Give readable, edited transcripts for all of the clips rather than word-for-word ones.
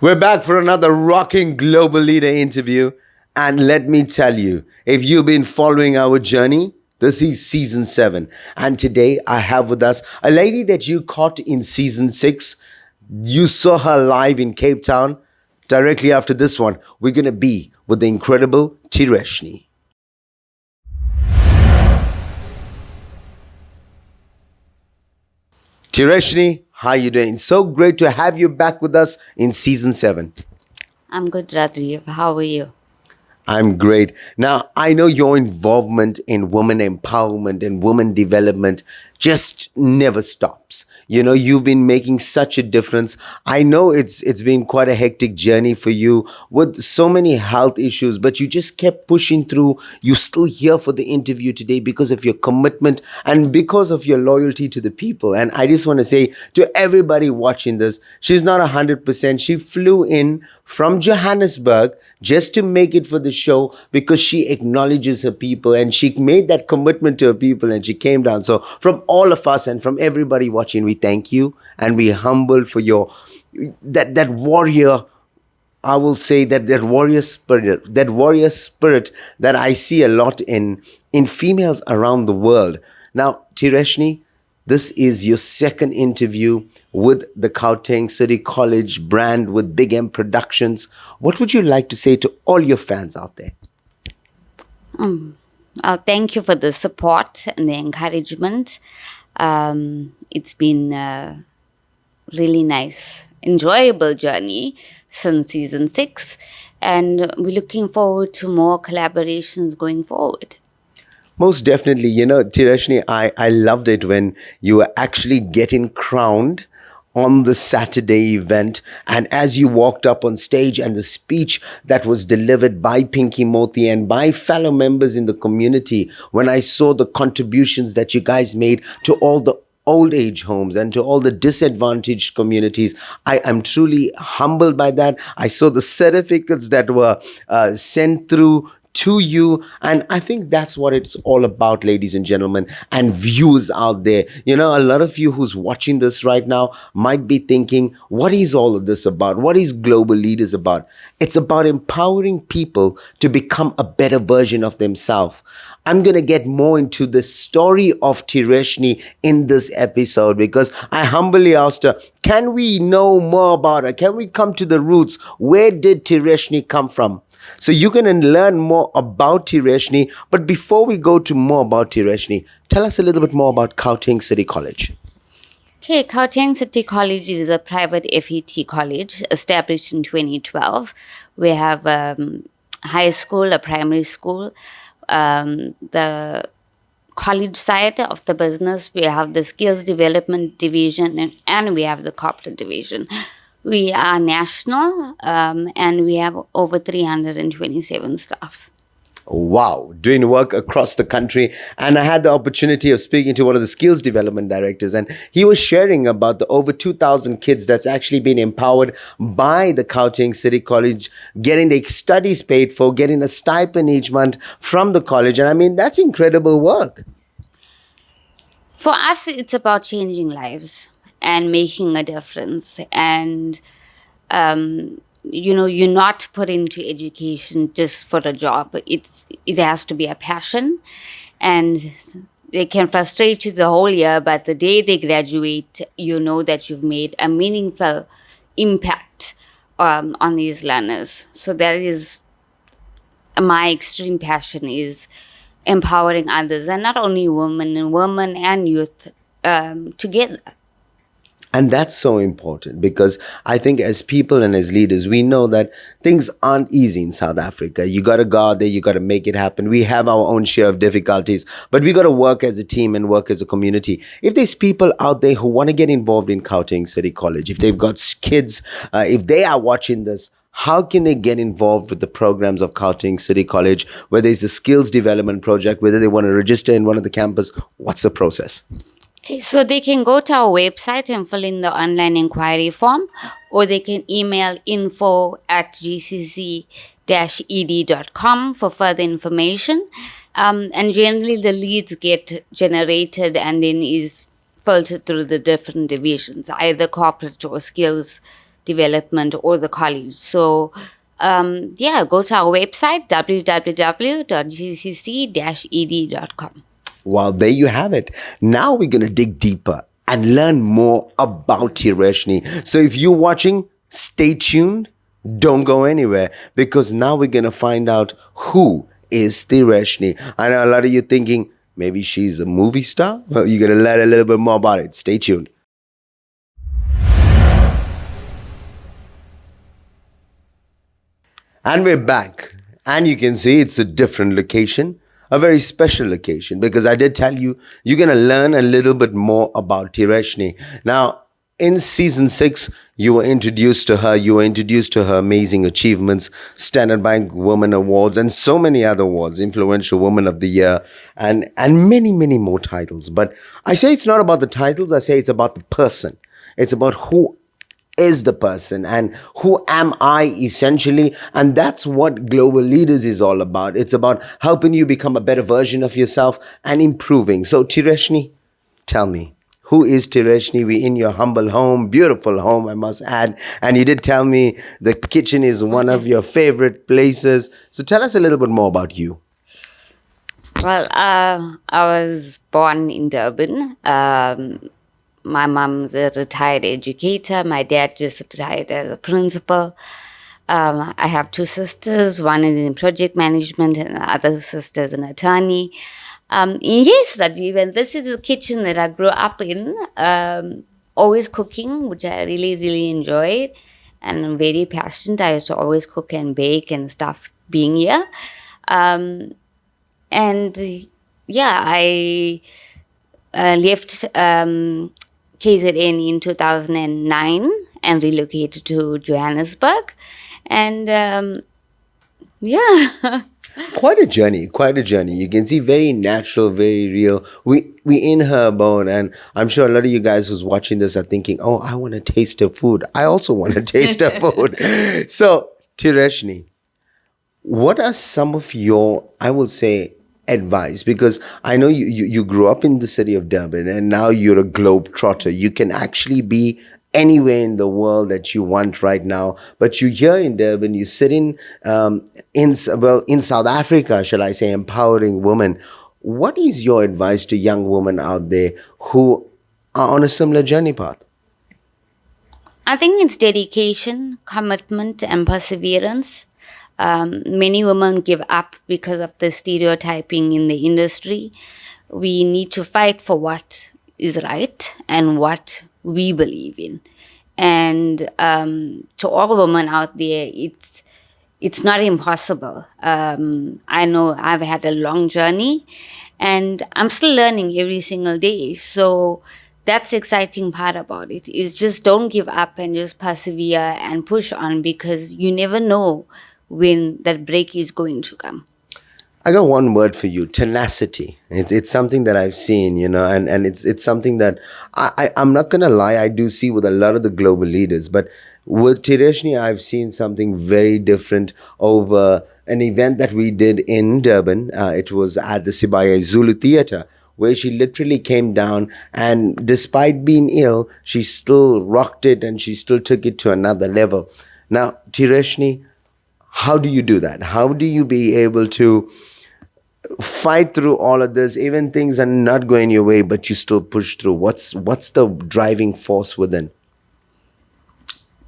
We're back for another rocking global leader interview. And let me tell you, if you've been following our journey, this is season 7. And today I have with us a lady that you caught in season 6. You saw her live in Cape Town. Directly after this one, we're going to be with the incredible THIRESHNI. THIRESHNI, how you doing? So great to have you back with us in season 7. I'm good, Rajiv. How are you? I'm great. Now, I know your involvement in women empowerment and women development just never stops. You know, you've been making such a difference. I know it's been quite a hectic journey for you with so many health issues, but you just kept pushing through. You're still here for the interview today because of your commitment and because of your loyalty to the people. And I just want to say to everybody watching this, she's not 100%. She flew in from Johannesburg just to make it for the show because she acknowledges her people and she made that commitment to her people and she came down. So from all of us and from everybody watching, we thank you and we humble for your that warrior. I will say that warrior spirit that I see a lot in females around the world. Now, THIRESHNI, this is your second interview with the Gauteng City College brand with Big M Productions. What would you like to say to all your fans out there? Thank you for the support and the encouragement. It's been a really nice, enjoyable journey since season 6. And we're looking forward to more collaborations going forward. Most definitely. You know, THIRESHNI, I loved it when you were actually getting crowned on the Saturday event. And as you walked up on stage and the speech that was delivered by Pinky Mothie and by fellow members in the community, when I saw the contributions that you guys made to all the old age homes and to all the disadvantaged communities, I am truly humbled by that. I saw the certificates that were sent through to you. And I think that's what it's all about, ladies and gentlemen, and viewers out there. You know, a lot of you who's watching this right now might be thinking, what is all of this about? What is Global Leaders about? It's about empowering people to become a better version of themselves. I'm going to get more into the story of THIRESHNI in this episode because I humbly asked her, can we know more about her? Can we come to the roots? Where did THIRESHNI come from? So you're going to learn more about THIRESHNI. But before we go to more about THIRESHNI, tell us a little bit more about Gauteng City College. Okay, Gauteng City College is a private FET college established in 2012. We have a high school, a primary school. The college side of the business, we have the skills development division and we have the corporate division. We are national and we have over 327 staff. Wow, doing work across the country. And I had the opportunity of speaking to one of the skills development directors, and he was sharing about the over 2,000 kids that's actually been empowered by the Gauteng City College, getting their studies paid for, getting a stipend each month from the college. And I mean, that's incredible work. For us, it's about changing lives and making a difference. And, you're not put into education just for a job. It has to be a passion. And they can frustrate you the whole year, but the day they graduate, you know that you've made a meaningful impact on these learners. So that is my extreme passion, is empowering others, and not only women and youth together. And that's so important because I think as people and as leaders, we know that things aren't easy in South Africa. You got to go out there, you got to make it happen. We have our own share of difficulties, but we got to work as a team and work as a community. If there's people out there who want to get involved in Gauteng City College, if they've got kids, if they are watching this, how can they get involved with the programs of Gauteng City College, whether it's a skills development project, whether they want to register in one of the campus? What's the process? Okay, so they can go to our website and fill in the online inquiry form, or they can email info@gcc-ed.com for further information. And generally the leads get generated and then is filtered through the different divisions, either corporate or skills development or the college. So, go to our website, www.gcc-ed.com. Well, there you have it. Now we're going to dig deeper and learn more about THIRESHNI. So if you're watching, stay tuned. Don't go anywhere because now we're going to find out who is THIRESHNI. I know a lot of you thinking maybe she's a movie star. Well, you're going to learn a little bit more about it. Stay tuned. And we're back. And you can see it's a different location, a very special location, because I did tell you, you're going to learn a little bit more about THIRESHNI. Now, in season 6, you were introduced to her. You were introduced to her amazing achievements, Standard Bank Women Awards, and so many other awards, Influential Woman of the Year, and many, many more titles. But I say it's not about the titles. I say it's about the person. It's about who is the person and who am I essentially. And that's what Global Leaders is all about. It's about helping you become a better version of yourself and improving. So THIRESHNI, tell me, who is THIRESHNI? We in your humble home, beautiful home, I must add. And you did tell me the kitchen is one of your favorite places. So tell us a little bit more about you. Well, I was born in Durban. My mom's a retired educator. My dad just retired as a principal. I have 2 sisters. One is in project management and the other sister is an attorney. Yes, Rajiv, and this is the kitchen that I grew up in. Always cooking, which I really, really enjoyed. And I'm very passionate. I used to always cook and bake and stuff being here. And I left KZN in 2009 and relocated to Johannesburg. And Quite a journey, quite a journey. You can see very natural, very real. We in her abode, and I'm sure a lot of you guys who's watching this are thinking, oh, I want to taste her food. I also want to taste her food. So, THIRESHNI, what are some of your, I will say, advice? Because I know you grew up in the city of Durban and now you're a globe trotter. You can actually be anywhere in the world that you want right now, but you're here in Durban. You're sitting in South Africa, shall I say, empowering women. What is your advice to young women out there who are on a similar journey path? I think it's dedication, commitment, and perseverance. Many women give up because of the stereotyping in the industry. We need to fight for what is right and what we believe in. And to all women out there, it's not impossible. I know I've had a long journey and I'm still learning every single day. So that's the exciting part about it, is just don't give up and just persevere and push on, because you never know when that break is going to come. I got one word for you: tenacity. It's something that I've seen, and it's something that I'm not gonna lie, I do see with a lot of the global leaders. But with THIRESHNI, I've seen something very different over an event that we did in Durban. It was at the Sibaya Zulu Theatre, where she literally came down, and despite being ill, she still rocked it and she still took it to another level. Now, THIRESHNI, how do you do that? How do you be able to fight through all of this, even things are not going your way, but you still push through? What's the driving force within?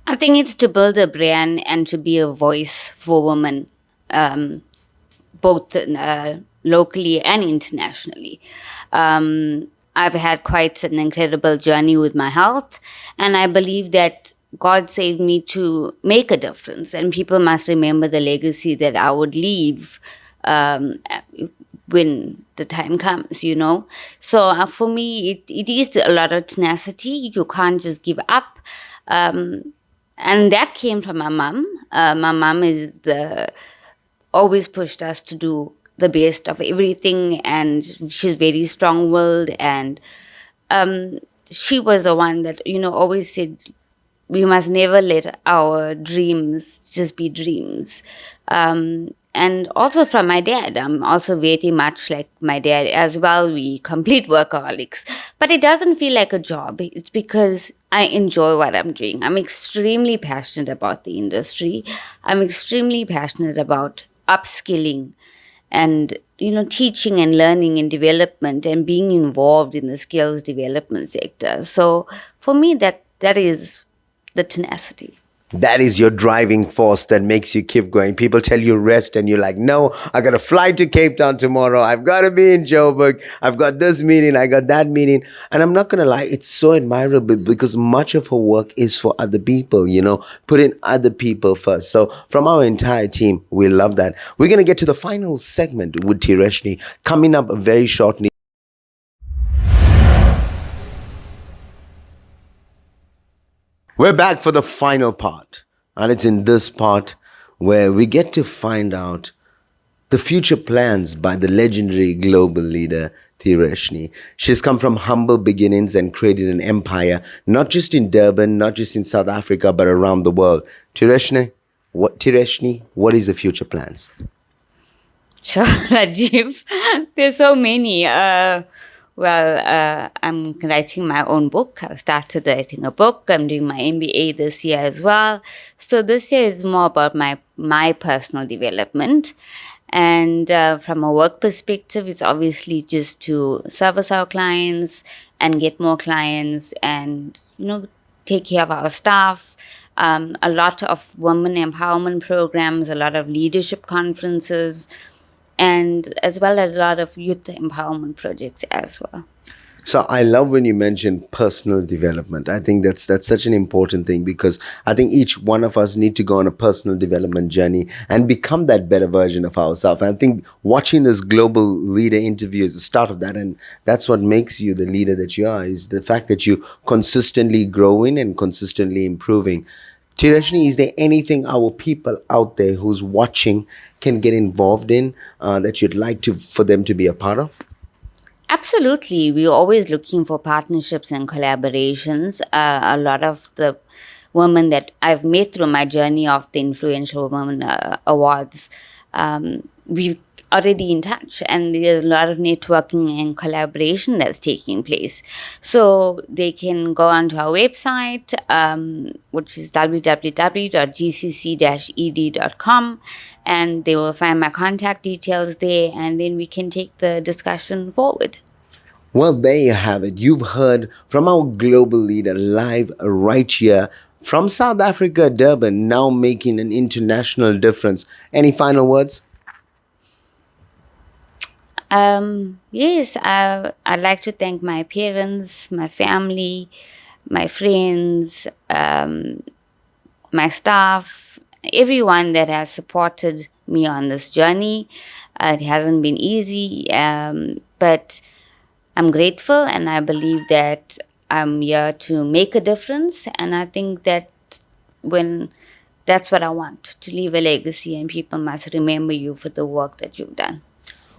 I think it's to build a brand and to be a voice for women, both locally and internationally. I've had quite an incredible journey with my health, and I believe that God saved me to make a difference, and people must remember the legacy that I would leave when the time comes, So for me, it is a lot of tenacity. You can't just give up. And that came from my mom. My mom is always pushed us to do the best of everything, and she's very strong-willed, and she was the one that, always said, we must never let our dreams just be dreams. and also from my dad. I'm also very much like my dad as well. We complete workaholics, but it doesn't feel like a job. It's because I enjoy what I'm doing. I'm extremely passionate about the industry. I'm extremely passionate about upskilling and teaching and learning and development and being involved in the skills development sector. So for me, that is the tenacity. That is your driving force that makes you keep going. People tell you rest and you're like, no, I got to fly to Cape Town tomorrow. I've got to be in Joburg. I've got this meeting. I got that meeting. And I'm not going to lie, it's so admirable because much of her work is for other people, putting other people first. So from our entire team, we love that. We're going to get to the final segment with THIRESHNI coming up very shortly. We're back for the final part, and it's in this part where we get to find out the future plans by the legendary global leader THIRESHNI. She's come from humble beginnings and created an empire, not just in Durban, not just in South Africa, but around the world. THIRESHNI, what is the future plans? Sure, Rajiv. There's so many. I'm writing my own book. I started writing a book. I'm doing my MBA this year as well. So this year is more about my personal development. And from a work perspective, it's obviously just to service our clients and get more clients and, take care of our staff. A lot of women empowerment programs, a lot of leadership conferences, and as well as a lot of youth empowerment projects as well. So I love when you mention personal development. I think that's such an important thing because I think each one of us need to go on a personal development journey and become that better version of ourselves. I think watching this global leader interview is the start of that, and that's what makes you the leader that you are, is the fact that you consistently growing and consistently improving. THIRESHNI, is there anything our people out there who's watching can get involved in that you'd like for them to be a part of? Absolutely. We're always looking for partnerships and collaborations. A lot of the women that I've met through my journey of the Influential Women Awards, we already in touch, and there's a lot of networking and collaboration that's taking place. So they can go onto our website, which is www.gcc-ed.com, and they will find my contact details there, and then we can take the discussion forward. Well, there you have it. You've heard from our global leader live right here from South Africa, Durban, now making an international difference. Any final words? Yes, I'd like to thank my parents, my family, my friends, my staff, everyone that has supported me on this journey. It hasn't been easy, but I'm grateful, and I believe that I'm here to make a difference. And I think that that's what I want, to leave a legacy, and people must remember you for the work that you've done.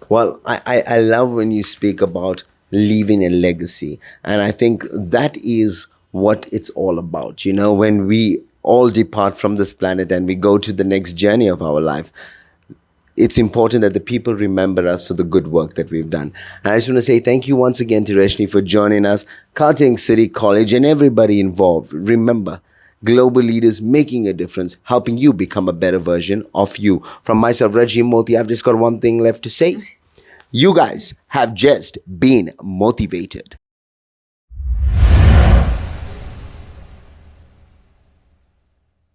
Well, I love when you speak about leaving a legacy. And I think that is what it's all about. When we all depart from this planet and we go to the next journey of our life, it's important that the people remember us for the good work that we've done. And I just want to say thank you once again, THIRESHNI, for joining us, Gauteng City College, and everybody involved. Remember, global leaders making a difference, helping you become a better version of you. From myself, Rajiv Mothie, I've just got one thing left to say. You guys have just been motivated.